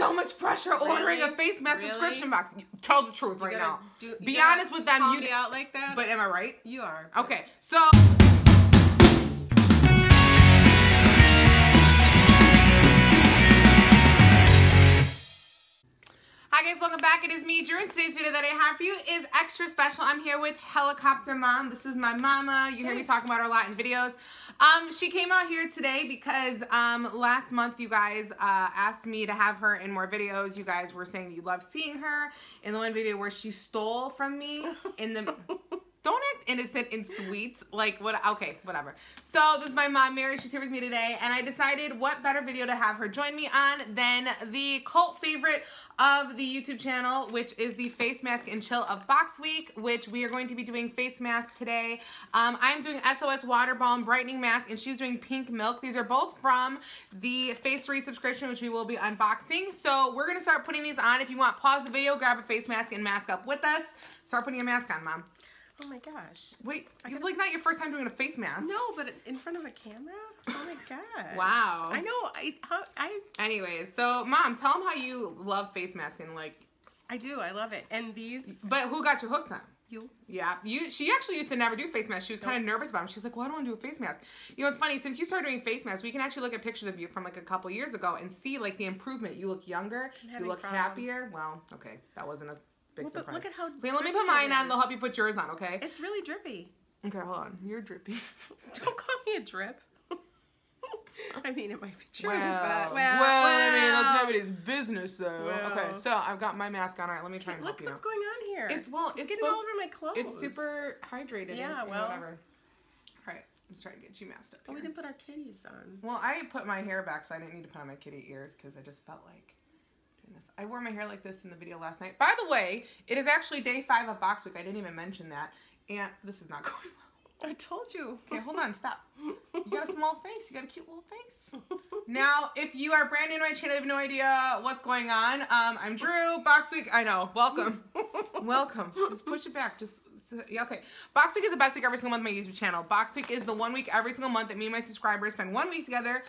so much pressure ordering a face mask subscription box. Tell the truth right now. Be honest with them. You out like that? But am I right? You are. Okay, so. Hi guys, welcome back. It is me, Drew, and today's video that I have for you is extra special. I'm here with Helicopter Mom. This is my mama. You hear me talking about her a lot in videos. She came out here today because last month you guys asked me to have her in more videos. You guys were saying that you love seeing her in the one video where she stole from me in the... Don't act innocent and sweet. Like, what? Okay, whatever. So, this is my mom, Mary. She's here with me today. And I decided what better video to have her join me on than the cult favorite of the YouTube channel, which is the Face Mask and Chill of Box Week, which we are going to be doing face masks today. I'm doing SOS Water Balm Brightening Mask, and she's doing Pink Milk. These are both from the Facetory subscription, which we will be unboxing. So, we're going to start putting these on. If you want, pause the video, grab a face mask, and mask up with us. Start putting a mask on, Mom. Oh my gosh. Wait, it's like not your first time doing a face mask. No, but in front of a camera? Oh my gosh. Wow. I know. Anyways, so Mom, tell them how you love face masking. Like, I do. I love it. And these. But who got you hooked on? You. Yeah. She actually used to never do face masks. She was kind of nervous about them. She's like, well, I don't want to do a face mask. You know, it's funny. Since you started doing face masks, we can actually look at pictures of you from like a couple years ago and see like the improvement. You look younger. You look happier. Well, okay. That wasn't a big surprise. Look at how Wait, let me put mine on. They'll help you put yours on, okay? It's really drippy. Okay, hold on. You're drippy. Don't call me a drip. I mean, it might be true, well, but I mean, that's nobody's business, though. Well. Okay, so I've got my mask on. All right, let me try and help you. Look what's going on here. It's getting all over my clothes. It's super hydrated. Yeah, and well. whatever. All right, let's try to get you masked up here. Oh, we didn't put our kitties on. Well, I put my hair back, so I didn't need to put on my kitty ears because I just felt like doing this. I wore my hair like this in the video last night. By the way, it is actually day 5 of Box Week. I didn't even mention that, and this is not going well. I told you. Okay, hold on, stop. You got a small face. You got a cute little face. Now, if you are brand new to my channel, you have no idea what's going on. I'm Drew. Box Week, I know. Welcome. Welcome. Just push it back. Yeah, okay. Box Week is the best week every single month on my YouTube channel. Box Week is the one week every single month that me and my subscribers spend 1 week together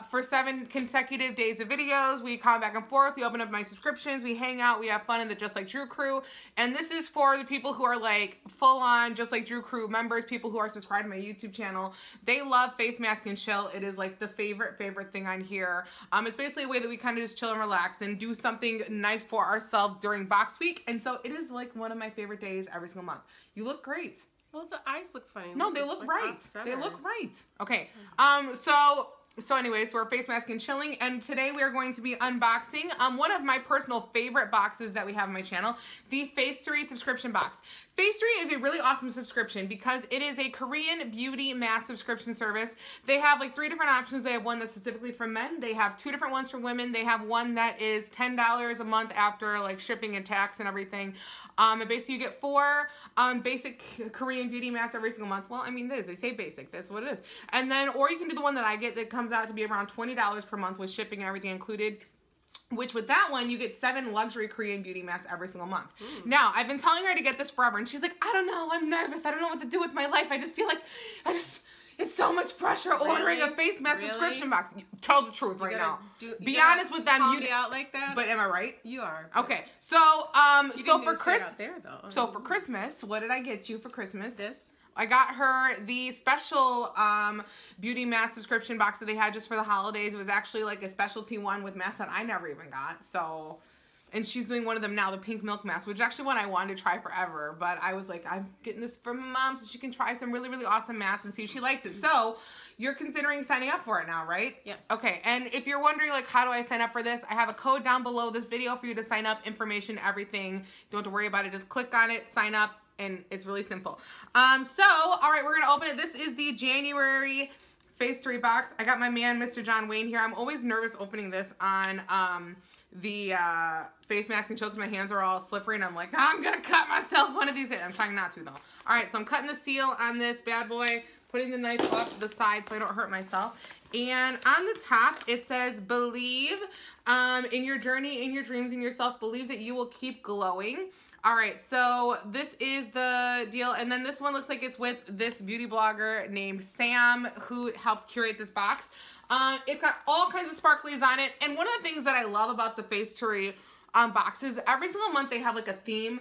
for 7 consecutive days of videos. We comment back and forth. We open up my subscriptions. We hang out. We have fun in the Just Like Drew crew. And this is for the people who are like full on Just Like Drew crew members, people who are subscribed to my YouTube channel. They love Face Mask and Chill. It is like the favorite thing on here. It's basically a way that we kind of just chill and relax and do something nice for ourselves during Box Week. And so it is like one of my favorite days every single month. You look great. Well, the eyes look fine. No, they look right. They look right. Okay. So anyways, we're face mask and chilling, and today we are going to be unboxing one of my personal favorite boxes that we have on my channel, the Facetory subscription box. Facetory is a really awesome subscription because it is a Korean beauty mask subscription service. They have like 3 different options. They have one that's specifically for men. They have 2 different ones for women. They have one that is $10 a month after like shipping and tax and everything. And basically you get 4 basic Korean beauty masks every single month. Well, I mean, they say basic. That's what it is. And then, or you can do the one that I get that comes out to be around $20 per month with shipping and everything included. Which with that one, you get 7 luxury Korean beauty masks every single month. Now, I've been telling her to get this forever, and she's like, I don't know, I'm nervous. I don't know what to do with my life. I just feel like, it's so much pressure ordering a face mask subscription box. Tell the truth right now. Be honest with them. You out like that? But am I right? You are. Okay, so for Christmas, what did I get you for Christmas? This. I got her the special beauty mask subscription box that they had just for the holidays. It was actually like a specialty one with masks that I never even got. So, and she's doing one of them now, the Pink Milk mask, which is actually one I wanted to try forever. But I was like, I'm getting this for my mom so she can try some really, really awesome masks and see if she likes it. So, you're considering signing up for it now, right? Yes. Okay, and if you're wondering, like, how do I sign up for this? I have a code down below this video for you to sign up, information, everything. Don't have to worry about it. Just click on it, sign up. And it's really simple. All right, we're gonna open it. This is the January Facetory box. I got my man, Mr. John Wayne here. I'm always nervous opening this on the face mask and chill because my hands are all slippery and I'm like, I'm gonna cut myself one of these days. I'm trying not to though. All right, so I'm cutting the seal on this bad boy, putting the knife off to the side so I don't hurt myself. And on the top, it says, believe in your journey, in your dreams, in yourself. Believe that you will keep glowing. All right, so this is the deal. And then this one looks like it's with this beauty blogger named Sam who helped curate this box. It's got all kinds of sparklies on it. And one of the things that I love about the Facetory boxes, every single month they have like a theme.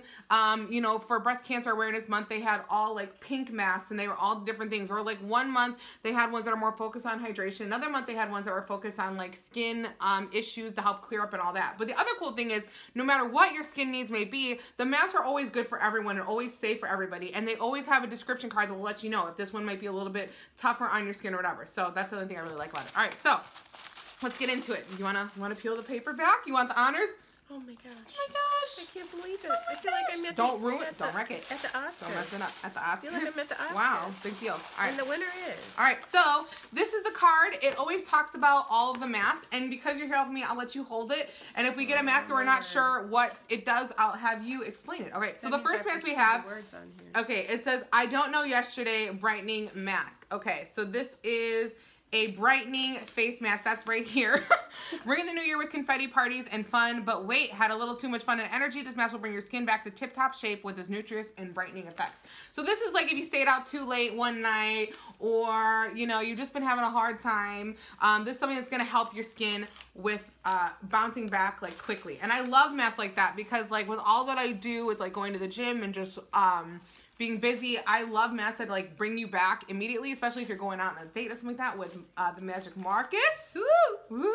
You know, for Breast Cancer Awareness Month, they had all like pink masks and they were all different things. Or like one month they had ones that are more focused on hydration. Another month they had ones that were focused on like skin issues to help clear up and all that. But the other cool thing is, no matter what your skin needs may be, the masks are always good for everyone and always safe for everybody. And they always have a description card that will let you know if this one might be a little bit tougher on your skin or whatever. So that's the other thing I really like about it. All right, so let's get into it. You wanna peel the paper back? You want the honors? Oh my gosh. Oh my gosh. I can't believe it. I feel like I'm at Don't ruin it. Don't wreck it. At the Oscars. Don't mess it up. At the Oscars. I feel like I'm at the Oscars. Wow, big deal. All right. And the winner is. All right, so this is the card. It always talks about all of the masks, and because you're here with me, I'll let you hold it. And if we get a mask and we're not sure what it does, I'll have you explain it. Okay, so the first mask we have. Words on here. Okay, it says, I don't know yesterday brightening mask. Okay, so this is a brightening face mask. That's right here. Bring the new year with confetti parties and fun, but wait, had a little too much fun and energy. This mask will bring your skin back to tip-top shape with its nutritious and brightening effects. So this is like if you stayed out too late one night, or you know, you've just been having a hard time. This is something that's gonna help your skin with bouncing back like quickly. And I love masks like that because like with all that I do with like going to the gym and just being busy, I love masks that like bring you back immediately, especially if you're going out on a date or something like that with the Magic Marcus. Woo! Woo!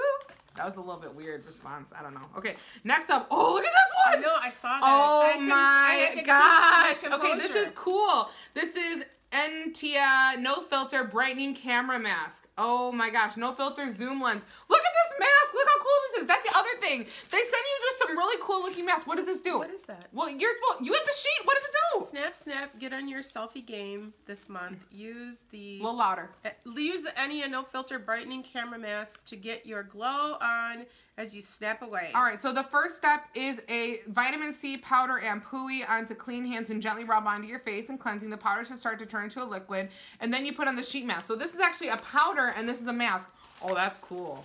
That was a little bit weird response. I don't know. Okay, next up. Oh, look at this one! I know, I saw that. Oh my gosh. Okay, this is cool. This is Entia No Filter Brightening Camera Mask. Oh my gosh, no filter zoom lens. Look at this mask. Look how cool this is. That's the other thing. They send you just some really cool looking masks. What does this do? What is that? Well, you have the sheet. What does it do? Snap, snap. Get on your selfie game this month. Use the... A little louder. Use the Entia No Filter Brightening Camera Mask to get your glow on as you snap away. All right, so the first step is a vitamin C powder and pooey onto clean hands and gently rub onto your face and cleansing. The powder should start to turn into a liquid, and then you put on the sheet mask. So this is actually a powder and this is a mask. Oh, that's cool.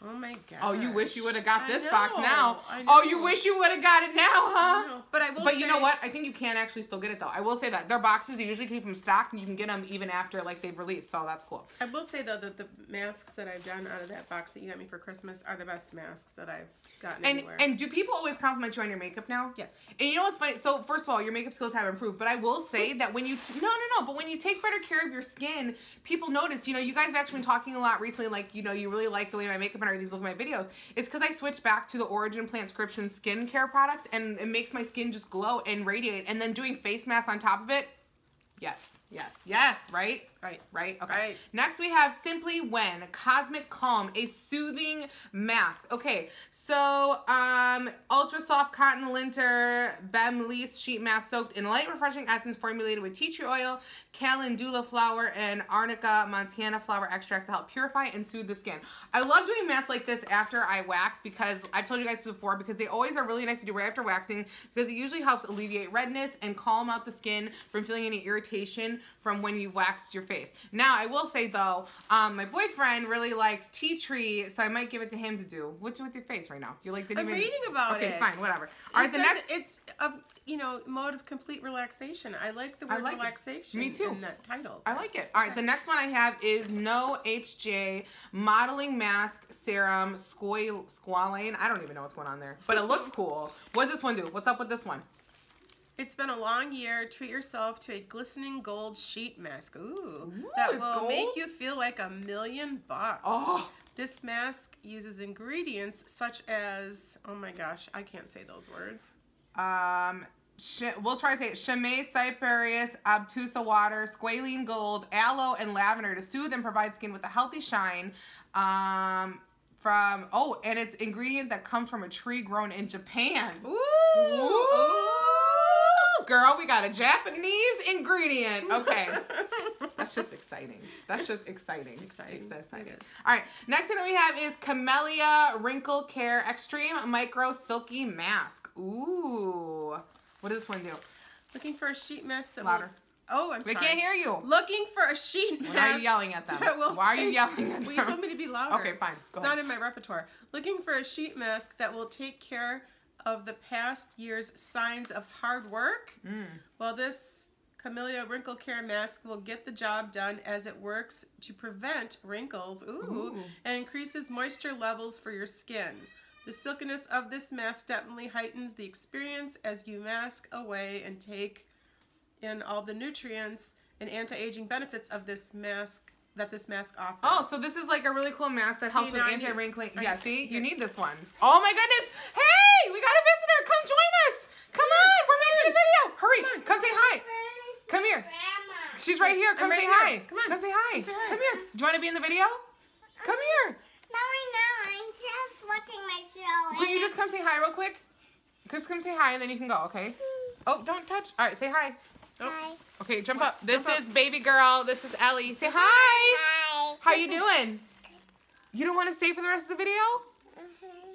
Oh my god. Oh, you wish you would have got this know, box now. I know. Oh, you wish you would have got it now, huh? I know. But I will But you know what? I think you can actually still get it though. I will say that. Their boxes, they usually keep them stocked and you can get them even after like they've released. So that's cool. I will say though that the masks that I've done out of that box that you got me for Christmas are the best masks that I've gotten anywhere. And do people always compliment you on your makeup now? Yes. And you know what's funny? So first of all, your makeup skills have improved, but I will say that when you but when you take better care of your skin, people notice. You know, you guys have actually been talking a lot recently, like, you know, you really like the way my makeup and everything's with my videos. It's because I switched back to the Origin Plant-Scription skincare products, and it makes my skin just glow and radiate. And then doing face masks on top of it, yes, right? Right? Okay. Right. Next we have Simply When Cosmic Calm, a soothing mask. Okay, so ultra soft cotton linter Bemlease sheet mask soaked in light refreshing essence formulated with tea tree oil, calendula flower, and arnica montana flower extracts to help purify and soothe the skin. I love doing masks like this after I wax because I've told you guys before, because they always are really nice to do right after waxing because it usually helps alleviate redness and calm out the skin from feeling any irritation from when you waxed your face. Now, I will say though, my boyfriend really likes tea tree, so I might give it to him to do. What's with your face right now? You like the I'm reading about it. Okay, fine, whatever. All right, the next. It's a mode of complete relaxation. I like the word relaxation. Me too. In that title. I like it. All right, the next one I have is No HJ Modeling Mask Serum Squalane. I don't even know what's going on there, but it looks cool. What does this one do? What's up with this one? It's been a long year. Treat yourself to a glistening gold sheet mask. Ooh, that will make you feel like $1,000,000. Oh. This mask uses ingredients such as, oh my gosh, I can't say those words. We'll try to say it. Chimay Cyperus Obtusa Water, Squalene Gold, Aloe, and Lavender to soothe and provide skin with a healthy shine. And it's ingredient that comes from a tree grown in Japan. Ooh. Girl, we got a Japanese ingredient. Okay. That's just exciting. Exciting. All right. Next thing that we have is Camellia Wrinkle Care Extreme Micro Silky Mask. Ooh. What does this one do? Looking for a sheet mask that Louder. I'm sorry. They can't hear you. Looking for a sheet mask. Why are you yelling at them? Why are you yelling at them? Well, you told me to be louder. Okay, fine. It's not in my repertoire. Looking for a sheet mask that will take care of the past year's signs of hard work. Well, this Camellia Wrinkle Care Mask will get the job done as it works to prevent wrinkles and increases moisture levels for your skin. The silkiness of this mask definitely heightens the experience as you mask away and take in all the nutrients and anti-aging benefits of this mask offers. Oh, so this is like a really cool mask that helps with anti-wrinkling. Yeah, see? You need this one. Oh my goodness. Hey, we got a visitor. Come join us. Come on. We're making a video. Hurry. Come say hi. Come here. Grandma. She's right here. Come say hi. Come on. Come say hi. Come here. Do you want to be in the video? Come here. Not right now. I'm just watching my show. Can you just come say hi real quick? Just come say hi and then you can go, okay? Oh, don't touch. All right, say hi. Hi. Okay, jump up. This is baby girl. This is Ellie. Say hi. Hi. How you doing? You don't want to stay for the rest of the video?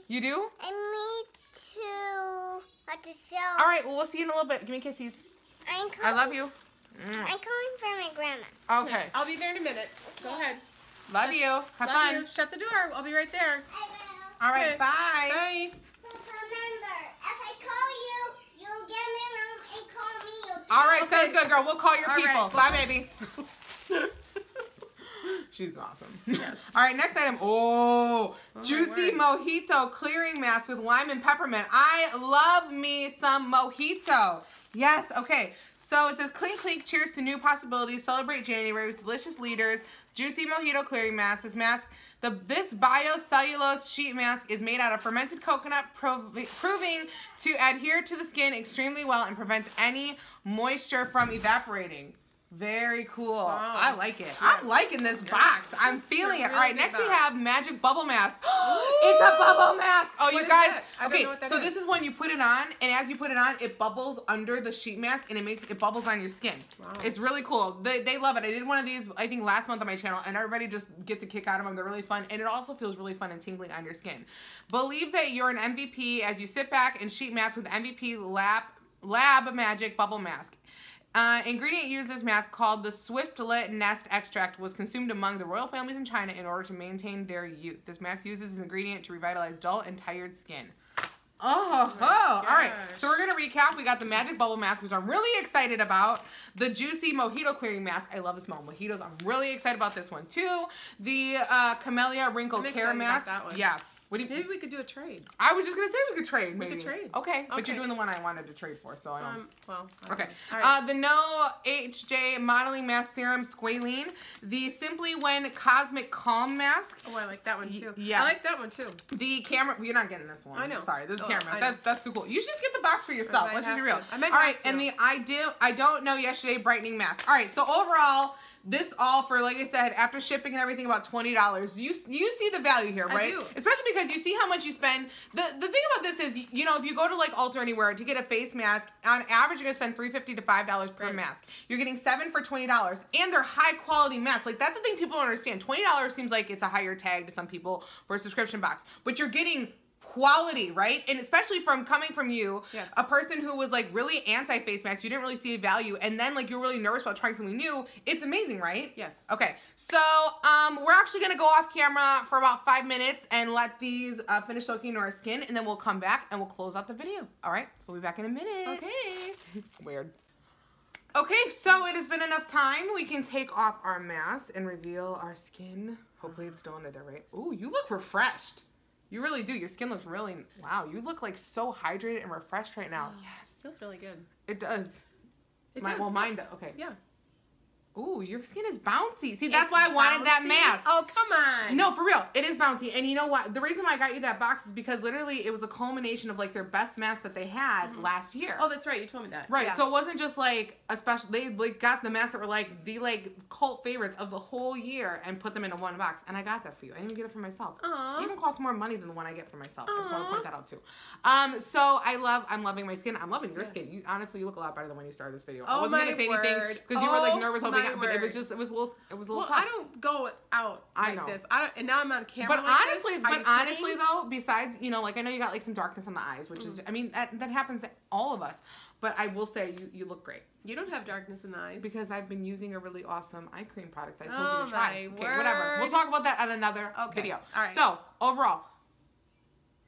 You do? I need to watch the show. All right, well, we'll see you in a little bit. Give me kisses. I love you. I'm calling for my grandma. Okay. I'll be there in a minute. Go ahead. Love you. Have Love fun. you. Shut the door. I'll be right there. I will. All right, Okay. bye. Bye. Remember, if I call you, you'll get in the room and call me. All right, sounds good, girl. We'll call your All people. right. Bye, baby. She's awesome. Yes. All right, next item. Oh, juicy mojito clearing mask with lime and peppermint. I love me some mojito. Yes, okay. So it says, clink, clink, cheers to new possibilities. Celebrate January with delicious leaders. Juicy mojito clearing mask. This biocellulose sheet mask is made out of fermented coconut, proving to adhere to the skin extremely well and prevent any moisture from evaporating. Very cool. Wow. I like it. Yes. I'm liking this box. I'm feeling it. really All right, good next we box. have magic bubble mask. It's a bubble mask. Oh, What you is guys. that? I don't Okay, know what that so is. this is when you put it on, and as you put it on, it bubbles under the sheet mask, and it bubbles on your skin. Wow. It's really cool. They love it. I did one of these, I think, last month on my channel, and everybody just gets a kick out of them. They're really fun, and it also feels really fun and tingling on your skin. Believe that you're an MVP as you sit back and sheet mask with MVP Lab Magic Bubble Mask. Ingredient used in this mask called the Swiftlet Nest Extract was consumed among the royal families in China in order to maintain their youth. This mask uses this ingredient to revitalize dull and tired skin. All right. So we're going to recap. We got the magic bubble mask, which I'm really excited about. The juicy mojito clearing mask. I love the smell of mojitos. I'm really excited about this one too. The Camellia Wrinkle Care Mask. That one. Yeah. What do you, Maybe we could do a trade. I was just going to say we could trade. Maybe. We could trade. Okay. But Okay. you're doing the one I wanted to trade for, so I don't. Well. Okay. All right. The No HJ Modeling Mask Serum Squalene. The Simply When Cosmic Calm Mask. Oh, I like that one too. Yeah. I like that one too. The camera. You're not getting this one. I know. Sorry, this is Oh, camera. I know. That's too cool. You should just get the box for yourself. I Let's just be have real. to. I might All right, have to. and the I Don't Know Yesterday Brightening Mask. All right, so overall, this all for, like I said, after shipping and everything, about $20. You see the value here, right? I do. Especially because you see how much you spend. The thing about this is, you know, if you go to like Ulta or anywhere to get a face mask, on average you're gonna spend $3.50 to $5 per Right. mask. You're getting 7 for $20, and they're high quality masks. Like, that's the thing people don't understand. $20 seems like it's a higher tag to some people for a subscription box, but you're getting quality, right? And especially coming from you, Yes. a person who was like really anti-face mask, you didn't really see value, and then like you're really nervous about trying something new. It's amazing, right? Yes. Okay, so we're actually gonna go off camera for about 5 minutes and let these finish soaking into our skin, and then we'll come back and we'll close out the video. All right, so we'll be back in a minute. Okay. Weird. Okay, so it has been enough time. We can take off our mask and reveal our skin. Hopefully it's still under there, right? Ooh, you look refreshed. You really do. Your skin looks really, wow, you look like so hydrated and refreshed right now. Yes. Feels really good. It does. It My, does. well, mine does. Okay. Yeah. Ooh, your skin is bouncy. See, that's why I wanted that Bouncy? mask. Oh, come on. No, for real. It is bouncy. And you know what? The reason why I got you that box is because literally it was a culmination of like their best mask that they had last year. Oh, that's right. You told me that. Right, Yeah. so it wasn't just like a special, they like got the masks that were like the like cult favorites of the whole year and put them into one box, and I got that for you. I didn't even get it for myself. Aw. It even costs more money than the one I get for myself. I just want to Aw. point that out too. So I'm loving my skin. I'm loving your Yes. skin. You honestly, you look a lot better than when you started this video. I Oh, wasn't my gonna say anything word. because you were like Oh, nervous my hoping it, but it was word. just it was a little Well, tough. I don't go out I like know. this. And now I'm on camera. But like honestly, this. Are you honestly kidding? though, besides, you know, like I know you got like some darkness on the eyes, which is, I mean, that happens to all of us. But I will say you look great You don't have darkness in the eyes. because I've been using a really awesome eye cream product that I told you to try. my Okay, whatever. word. We'll talk about that on another Okay. video. All right. So overall,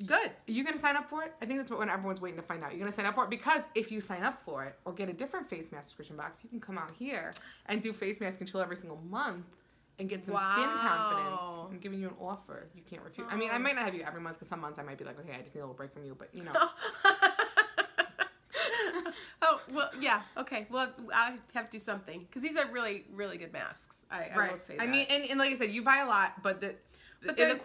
Good. Are you going to sign up for it? I think that's what everyone's waiting to find out. You're going to sign up for it because if you sign up for it or get a different face mask subscription box, you can come out here and do face mask and chill every single month and get some skin confidence. I'm giving you an offer. You can't refuse. I mean, I might not have you every month because some months I might be like, okay, I just need a little break from you, but you know. Oh, well, yeah. Okay. Well, I have to do something because these are really, really good masks. I will say that. I mean, and like I said, you buy a lot, but the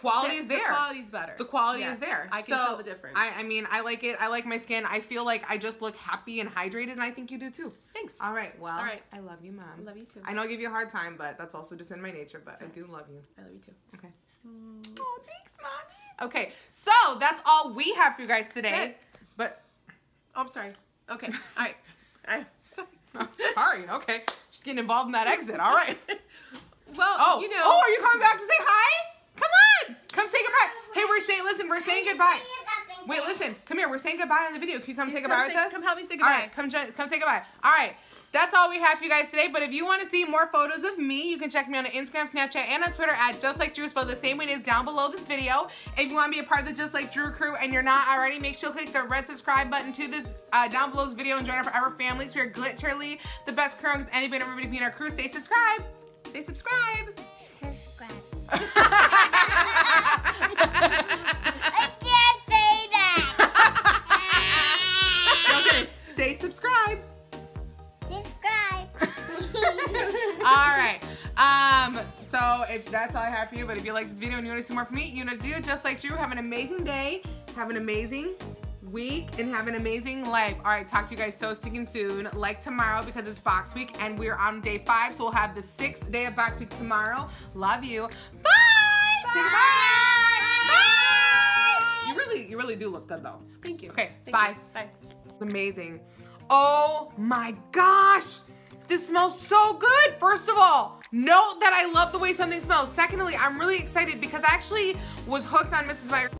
quality is there. The quality's better. The quality is there. I can tell the difference. I mean, I like it. I like my skin. I feel like I just look happy and hydrated, and I think you do too. Thanks. All right. Well, I love you, Mom. I love you too. I know I give you a hard time, but that's also just in my nature, but I do love you. I love you too. Okay. Oh, thanks, Mommy. Okay, so that's all we have for you guys today. But oh, I'm sorry. Okay. All right. Sorry. Okay. Just getting involved in that exit. All right. Well, you know. Oh, are you coming back to say hi? Come on. Come say goodbye. Hey, we're saying goodbye. Wait, listen. Come here. We're saying goodbye on the video. Can you come say goodbye with us? Come help me say goodbye. All right. Come say goodbye. All right. That's all we have for you guys today. But if you want to see more photos of me, you can check me on Instagram, Snapchat, and on Twitter at JustLikeDrew, spelled the same way it is down below this video. If you want to be a part of the Just Like Drew crew and you're not already, make sure to click the red subscribe button to this down below this video and join our forever family. We are literally the best crew and anybody and everybody be in our crew. Stay subscribed. Stay subscribed. Subscribe. I can't say that. Okay, say subscribe. Subscribe. All right. So if that's all I have for you, but if you like this video and you want to see more from me, you know what to do. Just like Drew, have an amazing day, have an amazing week, and have an amazing life. All right, talk to you guys so stinking soon. Like tomorrow because it's box week and we're on day 5, so we'll have the 6th day of box week tomorrow. Love you. Bye. Bye. Say goodbye. Bye. You really do look good though. Thank you. Okay, Thank bye. You. Bye. It's amazing. Oh my gosh. This smells so good. First of all, note that I love the way something smells. Secondly, I'm really excited because I actually was hooked on Mrs. Myers.